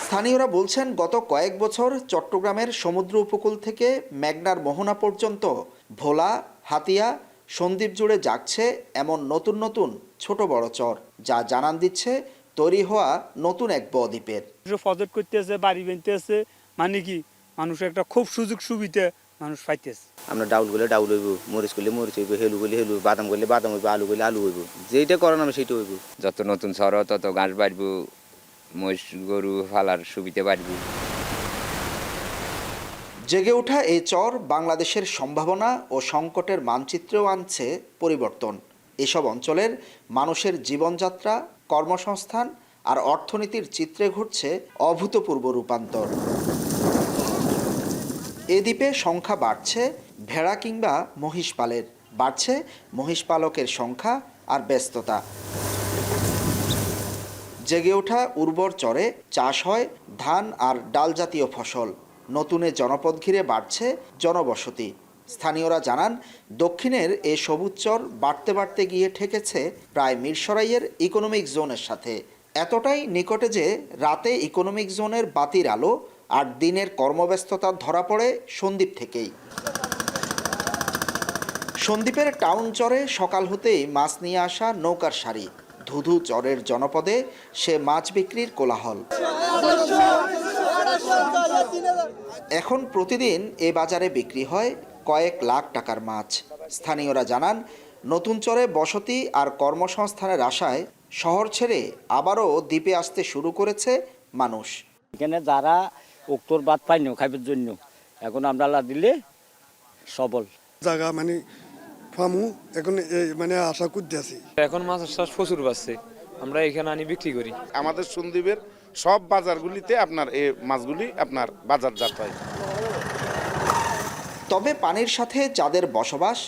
স্থানীয়রা বলছেন গত কয়েক বছর চট্টগ্রামের সমুদ্র উপকূল থেকে মেঘনার মোহনা পর্যন্ত ভোলা, হাতিয়া, সন্দ্বীপ জুড়ে জাগছে এমন নতুন নতুন ছোট বড় চর, যা জানান দিচ্ছে তৈরি হওয়া নতুন এক বদ্বীপের। ফজর করতেছে, বাড়ি বানতেছে, মানে কি মানুষের একটা খুব সুযোগ সুবিধা মানুষ পাইতেছে। আমরা ডাউল করলে ডাউল হইব, মরিচ করলে মরিচ হইব, হেলু করলে হেলু, বাদাম করলে বাদাম হইব, আলু করলে আলু হইব, যেটা করেন আমি সেইটা হইব। যত নতুন চর তত ঘাস বাড়ব, মহিষ গরু ফালার সুবিধা বাড়ব। জেগে ওঠা এই চর বাংলাদেশের সম্ভাবনা ও সংকটের মানচিত্রেও আনছে পরিবর্তন। এসব অঞ্চলের মানুষের জীবনযাত্রা, কর্মসংস্থান আর অর্থনীতির চিত্রে ঘটছে অভূতপূর্ব রূপান্তর। এ দ্বীপে সংখ্যা বাড়ছে ভেড়া কিংবা মহিষ পালের, বাড়ছে মহিষ পালকের সংখ্যা আর ব্যস্ততা। জেগে ওঠা উর্বর চরে চাষ হয় ধান আর ডাল জাতীয় ফসল। নতুনে জনপদ ঘিরে বাড়ছে জনবসতি। স্থানীয়রা জানান দক্ষিণের এ সবুজ চর বাড়তে বাড়তে গিয়ে ঠেকেছে প্রায় মিরসরাইয়ের ইকোনমিক জোনের সাথে, এতটাই নিকটে যে রাতে ইকোনমিক জোনের বাতির আলো আর দিনের কর্মব্যস্ততা ধরা পড়ে সন্দ্বীপ থেকেই। সন্দ্বীপের টাউন চরে সকাল হতেই মাছ নিয়ে আসা নৌকার সারি, ধুধু চরের জনপদে সে মাছ বিক্রির কোলাহল। এখন প্রতিদিন এ বাজারে বিক্রি হয় কয়েক লাখ টাকার মাছ। স্থানীয়রা জানান নতুন চরে বসতি আর কর্মসংস্থানের আশায় শহর ছেড়ে আবারও দ্বীপে আসতে শুরু করেছে মানুষ। এখানে যারা উত্তর বাদ পাইনি খাইবার জন্য এখন আমরা দিলে সবল জায়গা মানে ফামু এখন মানে আশা করতে আছি। এখন মাছের চাষ প্রচুর বাড়ছে, আমরা এখানে আনি বিক্রি করি। আমাদের সন্দ্বীপের সব বাজারগুলিতে আপনার এই মাছগুলি আপনার বাজারজাত হয়। তবে পানির সাথে যাদের বসবাস,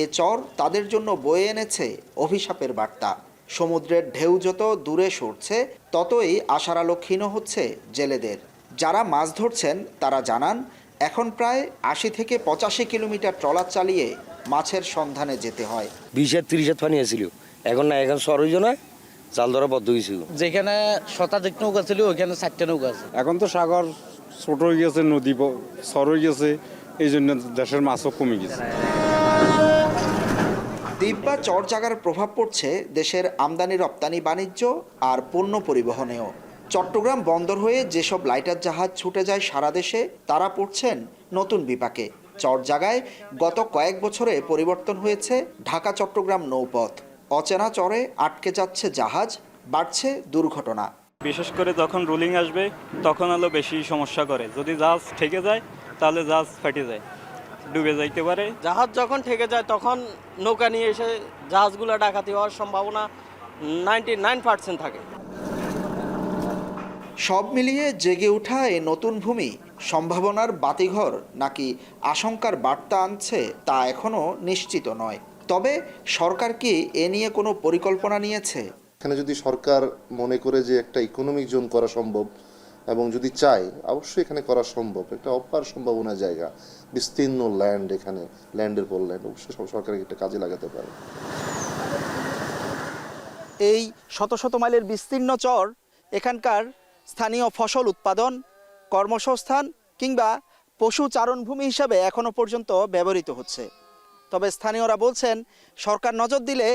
এ চর তাদের জন্য বয়ে এনেছে অভিশাপের বার্তা। সমুদ্রের ঢেউ যত দূরে সরছে ততই আশার আলো ক্ষীণ হচ্ছে জেলেদের। যারা মাছ ধরছেন তারা জানান, এখন প্রায় ৮০ থেকে ৮৫ কিলোমিটার ট্রলার চালিয়ে মাছের সন্ধানে যেতে হয়। 20-30 হাত পানি আছিল, এখন না, এখন সরইজ না, জাল ধরা বদ্ধ হয়েছে। যেখানে শতাধিক নৌকা ছিল ওইখানে 4টা নৌকা আছে। এখন তো সাগর ছোট হয়ে গেছে, নদী সর হয়ে গেছে, এই জন্য দেশের মাছও কমে গেছে। দ্বীপ বা চর জায়গার প্রভাব পড়ছে দেশের আমদানি রপ্তানি বাণিজ্য আর পণ্য পরিবহনেও। চট্টগ্রাম বন্দর হয়ে যেসব লাইটার জাহাজ ছুটে যায় সারা দেশে তারা পড়ছেন নতুন বিপাকে। চর জায়গায় গত কয়েক বছরে পরিবর্তন হয়েছে ঢাকা চট্টগ্রাম নৌপথ। অচেনা চরে আটকে যাচ্ছে জাহাজ, বাড়ছে দুর্ঘটনা। বিশেষ করে যখন রুলিং আসবে তখন হলো বেশি সমস্যা করে। যদি জাহাজ ঠেকে যায় তাহলে জাহাজ ফেটে যায়, ডুবে যাইতে পারে। জাহাজ যখন ঠেকে যায় তখন নৌকা নিয়ে এসে জাহাজগুলো ডাকাতি হওয়ার সম্ভাবনা 99% থাকে। সব মিলিয়ে জেগে ওঠা এই নতুন ভূমি সম্ভাবনার বাতিঘর নাকি আশঙ্কার বার্তা আনছে তা এখনো নিশ্চিত নয়। তবে সরকার কি এ নিয়ে কোনো পরিকল্পনা নিয়েছে? এখানে যদি সরকার মনে করে যে একটা ইকোনমিক জোন করা সম্ভব এবং যদি চায়, অবশ্যই এখানে করা সম্ভব। একটা অপার সম্ভাবনার জায়গা, বিস্তীর্ণ ল্যান্ড, এখানে ল্যান্ডের পর ল্যান্ড, অবশ্যই সব সরকার একটা কাজে লাগাতে পারে। এই শত শত মাইলের বিস্তীর্ণ চর এখানকার স্থানীয় ফসল উৎপাদন, কর্মসংস্থান কিংবা পশু চারণভূমি হিসাবে এখনো পর্যন্ত ব্যবহৃত হচ্ছে। তবে স্থানীয়রা বলছেন, সরকার নজর দিলে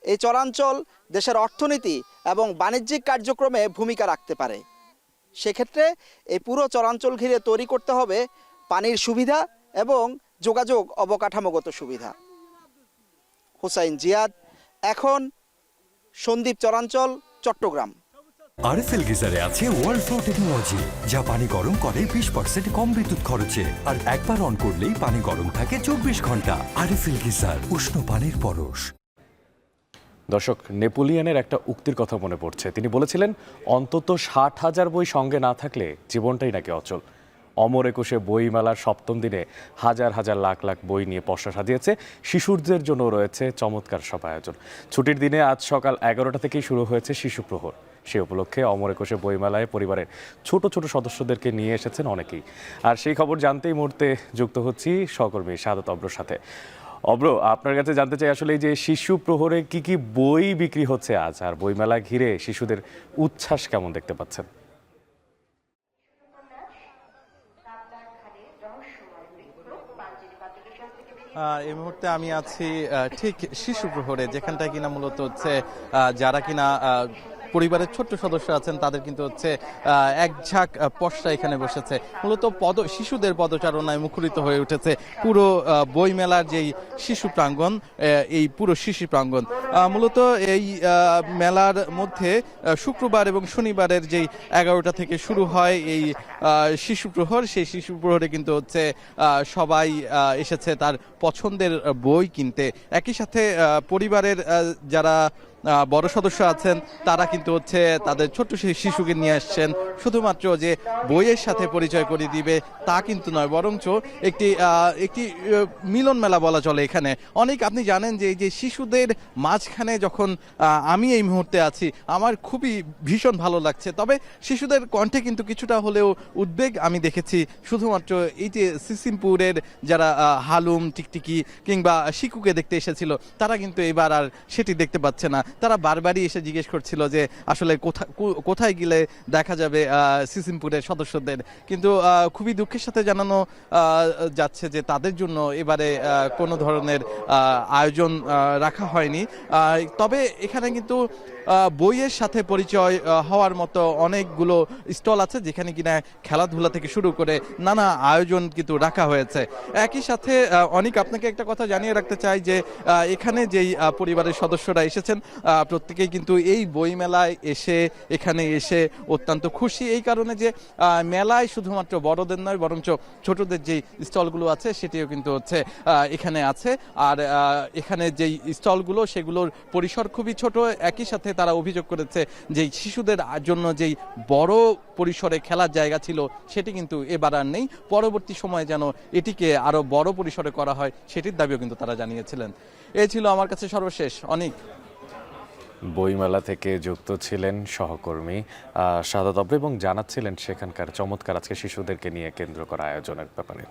এই চরাঞ্চল দেশের অর্থনীতি এবং বাণিজ্যিক কার্যক্রমে ভূমিকা রাখতে পারে। সেক্ষেত্রে এই পুরো চরাঞ্চল ঘিরে তৈরি করতে হবে পানির সুবিধা এবং যোগাযোগ অবকাঠামোগত সুবিধা। হুসাইন জিয়াদ, এখন, সন্দ্বীপ চরাঞ্চল, চট্টগ্রাম। আরএফএল গিজারে আছে ওয়ার্ল্ড ফ্লো টেকনোলজি, যা পানি গরম করে 20% কম বিদ্যুৎ খরচে, আর একবার অন করলেই পানি গরম থাকে 24 ঘন্টা। আরএফএল গিজার, উষ্ণ পানির পরশ। দর্শক, নেপোলিয়নের একটা উক্তির কথা মনে পড়ছে। তিনি বলেছিলেন, অন্তত 60,000 বই সঙ্গে না থাকলে জীবনটাই নাকি অচল। অমর একুশে বইমেলার 7ম দিনে হাজার হাজার লাখ লাখ বই নিয়ে পসরা সাজিয়েছে। শিশুদের জন্য রয়েছে চমৎকার সব আয়োজন। ছুটির দিনে আজ সকাল 11টা থেকেই শুরু হয়েছে শিশু প্রহর। সে উপলক্ষে অমর একুশে বইমেলায় পরিবারের ছোট ছোট সদস্যদেরকে নিয়ে এসেছেন অনেকেই। আর সেই খবর জানতেই মুহূর্তে যুক্ত হচ্ছি সহকর্মী শাহাদাত অব্রর সাথে। অব্র, আপনার কাছে জানতে চাই, আসলে এই যে শিশু প্রহরে কি কি বই বিক্রি হচ্ছে আজ, আর বইমেলা ঘিরে শিশুদের উচ্ছ্বাস কেমন দেখতে পাচ্ছেন? এই মুহূর্তে আমি আছি ঠিক শিশু প্রহরে, যেখানটা কিনা মূলত হচ্ছে যারা কিনা পরিবারের ছোট্ট সদস্য আছেন তাদের কিন্তু হচ্ছে এক ঝাঁক পসরা এখানে বসেছে। মূলত শিশুদের পদচারণায় মুখরিত হয়ে উঠেছে পুরো বইমেলার যেই শিশু প্রাঙ্গণ, এই পুরো শিশু প্রাঙ্গণ। মূলত এই মেলার মধ্যে শুক্রবার এবং শনিবারের যেই 11টা থেকে শুরু হয় এই শিশু প্রহর, সেই শিশু প্রহরে কিন্তু হচ্ছে সবাই এসেছে তার পছন্দের বই কিনতে। একই সাথে পরিবারের যারা বড় সদস্য আছেন তারা কিন্তু হচ্ছে তাদের ছোট্ট শিশুকে নিয়ে আসছেন শুধুমাত্র যে বইয়ের সাথে পরিচয় করিয়ে দিবে তা কিন্তু নয়, বরঞ্চ একটি মিলন মেলা বলা চলে এখানে। অনেক, আপনি জানেন যে এই যে শিশুদের মাঝখানে যখন আমি এই মুহূর্তে আছি, আমার খুবই ভীষণ ভালো লাগছে। তবে শিশুদের কণ্ঠে কিন্তু কিছুটা হলেও উদ্বেগ আমি দেখেছি। শুধুমাত্র এই যে সিসিমপুরের যারা হালুম, টিকটিকি কিংবা শিকুকে দেখতে এসেছিল তারা কিন্তু এবার আর সেটি দেখতে পাচ্ছে না। তারা বারবারই এসে জিজ্ঞেস করছিল যে আসলে কোথায় গেলে দেখা যাবে সিসিমপুরের সদস্যদের। কিন্তু খুবই দুঃখের সাথে জানানো যাচ্ছে যে তাদের জন্য এবারে কোনো ধরনের আয়োজন রাখা হয়নি। তবে এখানে কিন্তু বইয়ের সাথে পরিচয় হওয়ার মতো অনেকগুলো স্টল আছে, যেখানে কিনা খেলাধুলা থেকে শুরু করে নানা আয়োজন কিন্তু রাখা হয়েছে। একই সাথে অনেক, আপনাকে একটা কথা জানিয়ে রাখতে চাই যে এখানে যেই পরিবারের সদস্যরা এসেছেন প্রত্যেকেই কিন্তু এই বই মেলায় এখানে এসে অত্যন্ত খুশি, এই কারণে যে মেলায় শুধুমাত্র বড়দের নয় বরঞ্চ ছোটদের যেই স্টলগুলো আছে সেটিও কিন্তু হচ্ছে এখানে আছে। আর এখানে যেই স্টলগুলো সেগুলোর পরিসর খুবই ছোট। একই সাথে তারা অভিযোগ করেছে যে শিশুদের জন্য যেই বড় পরিসরে খেলার জায়গা ছিল সেটি কিন্তু এবার আর নেই। পরবর্তী সময়ে যেন এটিকে আরো বড় পরিসরে করা হয় সেটির দাবিও কিন্তু তারা জানিয়েছিলেন। এই ছিল আমার কাছে সর্বশেষ। অনেক বইমেলা থেকে যুক্ত ছিলেন সহকর্মী শাহাদাত অপু এবং জানাচ্ছিলেন সেখানকার চমৎকার আজকে শিশুদেরকে নিয়ে কেন্দ্র করা আয়োজনের ব্যাপারে।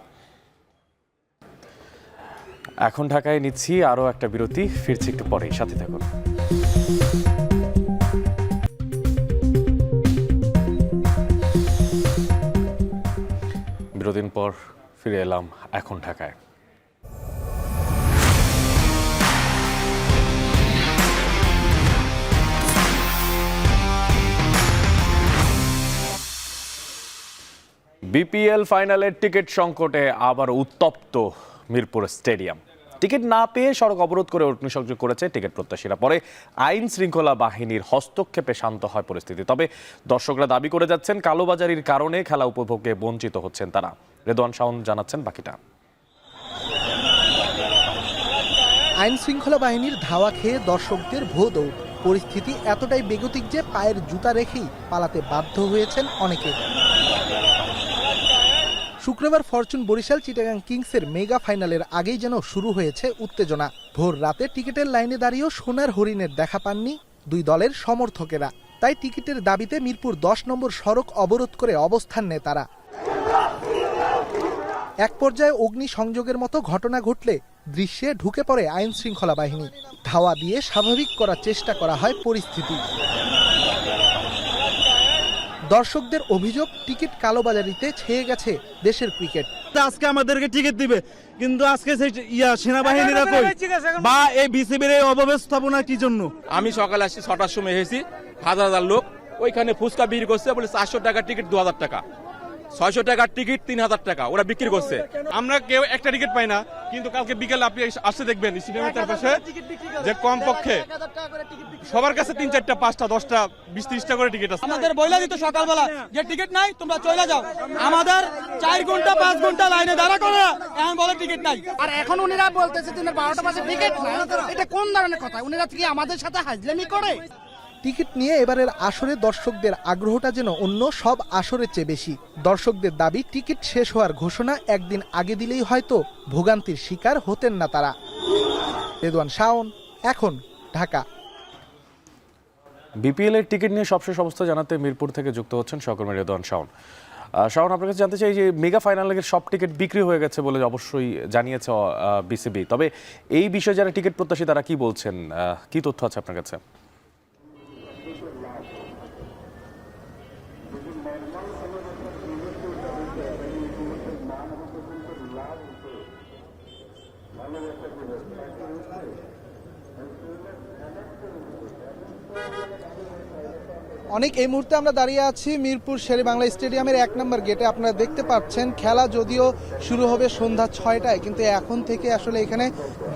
এখন ঢাকায় নিচ্ছি আরও একটা বিরতি, ফিরছি একটু পরেই, সাথে থাকুন। বিরতির পর ফিরে এলাম এখন ঢাকায়। বিপিএল ফাইনালের টিকিট সংকটে আবার উত্তপ্ত মিরপুর স্টেডিয়াম। টিকিট না পেয়ে সড়ক অবরোধ করে অগ্নিসংযোগ করেছে টিকিট প্রত্যাশীরা। পরে আইন শৃঙ্খলা বাহিনীর হস্তক্ষেপে শান্ত হয় পরিস্থিতি। তবে দর্শকরা দাবি করে যাচ্ছেন কালোবাজারির কারণে খেলা উপভোগে বঞ্চিত হচ্ছেন তারা। রেদওয়ান শাওন জানাচ্ছেন বাকিটা। আইন শৃঙ্খলা বাহিনীর ধাওয়া খেয়ে দর্শকদের ভো দৌড়। পরিস্থিতি এতটাই বেগতিক যে পায়ের জুতা রেখেই পালাতে বাধ্য হয়েছেন অনেকে। শুক্রবার ফরচুন বরিশাল চিটাগাং কিংসের মেগা ফাইনালের আগেই যেন শুরু হয়েছে উত্তেজনা। ভোর রাতে টিকিটের লাইনে দাঁড়িয়েও সোনার হরিণের দেখা পাননি দুই দলের সমর্থকেরা। তাই টিকিটের দাবিতে মিরপুর 10 নম্বর সড়ক অবরোধ করে অবস্থান নেয় তারা। এক পর্যায়ে অগ্নি সংযোগের মতো ঘটনা ঘটলে দৃশ্যে ঢুকে পড়ে আইন শৃঙ্খলা বাহিনী। ধাওয়া দিয়ে স্বাভাবিক করার চেষ্টা করা হয় পরিস্থিতি। দর্শকদের অভিযোগ, টিকিট কালোবাজারিতে ছেয়ে গেছে দেশের ক্রিকেট। আজকে আমাদেরকে টিকিট দিবে, কিন্তু আজকে সেনাবাহিনীরা কই বা এই বিসিবির এই অব্যবস্থাপনা কি জন্য? আমি সকালে আসছি 6টার সময় এসেছি, হাজার হাজার লোক ওইখানে ফুচকা বিক্রি করছে, বলে 400 টাকার টিকিট 2000 টাকা, 600 টাকার টিকিট 3000 টাকা ওরা বিক্রি করছে। আমরা কেউ একটা টিকিট পাই না, কিন্তু কালকে বিকেলে আপনি আসতে দেখবেন স্টেডিয়ামের পাশে যে কমপক্ষে সবার কাছে 3, 4, 5, 10, 20, 30টা করে টিকিট আছে। আমাদের বইলা দিত সকালবেলা যে টিকিট নাই, তোমরা চলে যাও। আমাদের 4 ঘন্টা 5 ঘন্টা লাইনে দাঁড়া করে এখন বলে টিকিট নাই। আর এখন উনিরা বলতেছে দিনের 12টা বাজে টিকিট নাই। এটা কোন ধরনের কথা? উনিরা কি আমাদের সাথে হাজলামি করে? টিকিট নিয়ে এবারের আসরে দর্শকদের আগ্রহটা যেন অন্য সব আসরের চেয়ে বেশি। দর্শকদের দাবি, টিকিট শেষ হওয়ার ঘোষণা একদিন আগে দিলেই হয়তো ভোগান্তির শিকার হতেন না তারা। রেদওয়ান শাওন, এখন ঢাকা। বিপিএল এর টিকিট নিয়ে সবশেষ অবস্থা জানাতে মিরপুর থেকে যুক্ত হচ্ছেন সহকর্মী রেদওয়ান শাওন। শাওন, আপনার কাছে জানতে চাই যে মেগা ফাইনালের সব টিকিট বিক্রি হয়ে গেছে বলে অবশ্যই জানিয়েছে বিসিবি, তবে এই বিষয়ে যারা টিকিট প্রত্যাশী তারা কি বলছেন, কি তথ্য আছে আপনার কাছে? অনেক এই মুহূর্তে আমরা দাঁড়িয়ে আছি মিরপুর শেরেবাংলা স্টেডিয়ামের 1 নম্বর গেটে। আপনারা দেখতে পাচ্ছেন খেলা যদিও শুরু হবে সন্ধ্যা 6টায়, কিন্তু এখন থেকে আসলে এখানে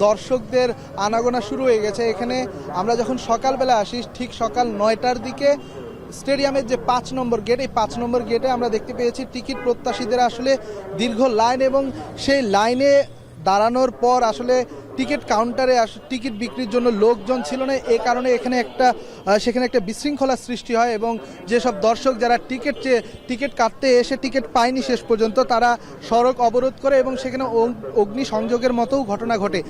দর্শকদের আনাগোনা শুরু হয়ে গেছে। এখানে আমরা যখন সকালবেলা আসি ঠিক সকাল 9টার দিকে স্টেডিয়ামের যে 5 নম্বর গেট, এই 5 নম্বর গেটে আমরা দেখতে পেয়েছি টিকিট প্রত্যাশীদের আসলে দীর্ঘ লাইন, এবং সেই লাইনে দাঁড়ানোর পর আসলে টিকিট কাউন্টারে টিকিট বিক্রির জন্য লোকজন ছিল না। এই কারণে সেখানে একটা বিশৃঙ্খলা সৃষ্টি হয়, এবং যেসব দর্শক যারা টিকিট কাটতে এসে টিকিট পায়নি শেষ পর্যন্ত, তারা সড়ক অবরোধ করে এবং সেখানে অগ্নি সংযোগের মতোও ঘটনা ঘটে।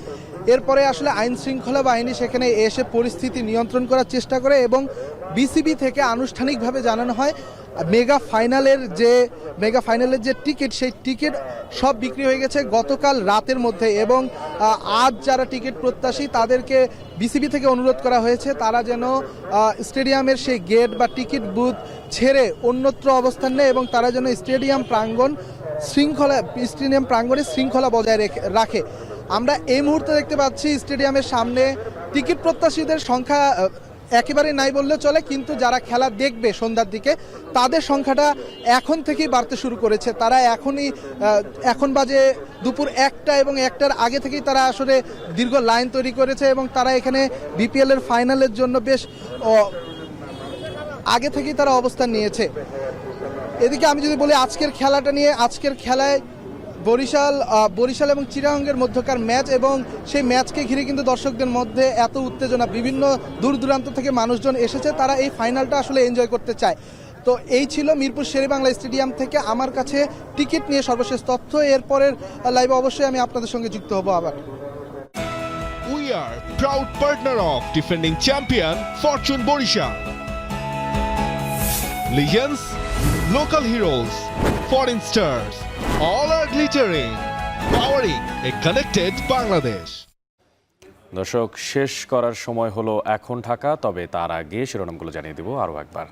এরপরে আসলে আইন শৃঙ্খলা বাহিনী সেখানে এসে পরিস্থিতি নিয়ন্ত্রণ করার চেষ্টা করে, এবং বিসিবি থেকে আনুষ্ঠানিকভাবে জানানো হয় মেগা ফাইনালের যে টিকিট, সেই টিকিট সব বিক্রি হয়ে গেছে গতকাল রাতের মধ্যে। এবং আজ যারা টিকিট প্রত্যাশী তাদেরকে বিসিবি থেকে অনুরোধ করা হয়েছে তারা যেন স্টেডিয়ামের সেই গেট বা টিকিট বুথ ছেড়ে অন্যত্র অবস্থান নেয়, এবং তারা যেন স্টেডিয়াম প্রাঙ্গণে শৃঙ্খলা বজায় রাখে। আমরা এই মুহূর্তে দেখতে পাচ্ছি স্টেডিয়ামের সামনে টিকিট প্রত্যাশীদের সংখ্যা একেবারে নাই বললে চলে, কিন্তু যারা খেলা দেখবে সন্ধ্যার দিকে তাদের সংখ্যাটা এখন থেকেই বাড়তে শুরু করেছে। তারা এখন বাজে দুপুর 1টা, এবং 1টার আগে থেকেই তারা আসলে দীর্ঘ লাইন তৈরি করেছে, এবং তারা এখানে বিপিএল এর ফাইনালের জন্য বেশ আগে থেকেই তারা অবস্থান নিয়েছে। এদিকে আমি যদি বলি আজকের খেলাটা নিয়ে, আজকের খেলায় বরিশাল এবং চিটাগাংয়ের মধ্যকার ম্যাচ, এবং সেই ম্যাচকে ঘিরে কিন্তু দর্শকদের মধ্যে এত উত্তেজনা, বিভিন্ন দূর দূরান্ত থেকে মানুষজন এসেছে, তারা এই ফাইনালটা আসলে এনজয় করতে চায়। তো এই ছিল মিরপুর শেরেবাংলা স্টেডিয়াম থেকে আমার কাছে টিকিট নিয়ে সর্বশেষ তথ্য। এরপরের লাইভে অবশ্যই আমি আপনাদের সঙ্গে যুক্ত হব আবার। We are proud partner of defending champion Fortune Borisha. Legends, local heroes, foreign stars, all are glittering, powering a connected Bangladesh. দর্শক, শেষ করার সময় হলো এখন ঢাকা, তবে তার আগে শিরোনামগুলো জানিয়ে দেব আরও একবার।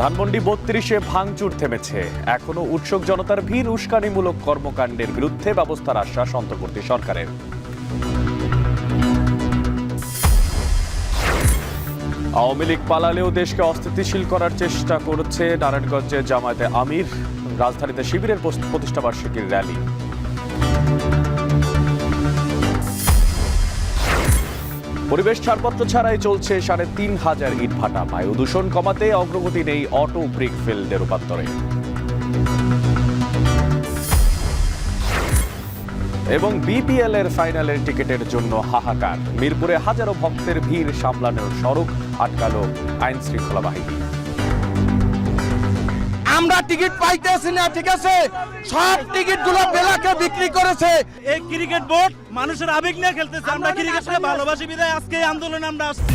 ধানমন্ডি 32-এ ভাঙচুর থেমেছে, এখনো উৎসুক জনতার ভিড়। উস্কানিমূলক কর্মকাণ্ডের বিরুদ্ধে ব্যবস্থার আশ্বাস অন্তর্বর্তী সরকারের। আওয়ামী লীগ পালালেও দেশকে অস্থিতিশীল করার চেষ্টা করছে, নারায়ণগঞ্জে জামায়াতে আমির। রাজধানীতে শিবিরের প্রতিষ্ঠাবার্ষিকীর র্যালি। পরিবেশ ছাড়পত্র ছাড়াই চলছে ৩,৫০০ ইটভাটা। বায়ু দূষণ কমাতে অগ্রগতি নেই অটো ব্রিক ফিল্ডে রূপান্তরে। এবং বিপিএল এর ফাইনালের টিকিটের জন্য হাহাকার। মিরপুরে হাজারো ভক্তের ভিড় সামলানোর সড়ক আটকালো আইন শৃঙ্খলা বাহিনী। আমরা টিকিট পাইতেছি না, ঠিক আছে? সব টিকিটগুলো বেলাকে বিক্রি করেছে। এই ক্রিকেট বোর্ড মানুষের আবেগ নিয়ে খেলতেছে। আমরা ক্রিকেটকে ভালোবাসি বিধায় আজকে এই আন্দোলনে আমরা আসছি।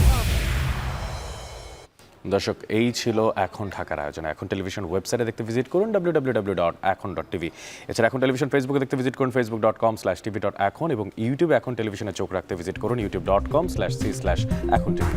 দর্শক, এই ছিল এখন ঢাকার আয়োজন। এখন টেলিভিশন ওয়েবসাইটে দেখতে ভিজিট করুন www.ekhon.tv। এছাড়া এখন টেলিভিশন ফেসবুকে দেখতে ভিজিট করুন facebook.com/tv.ekhon এবং ইউটিউবে এখন টেলিভিশনে চোখ রাখতে ভিজিট করুন youtube.com/c/ekhon tv।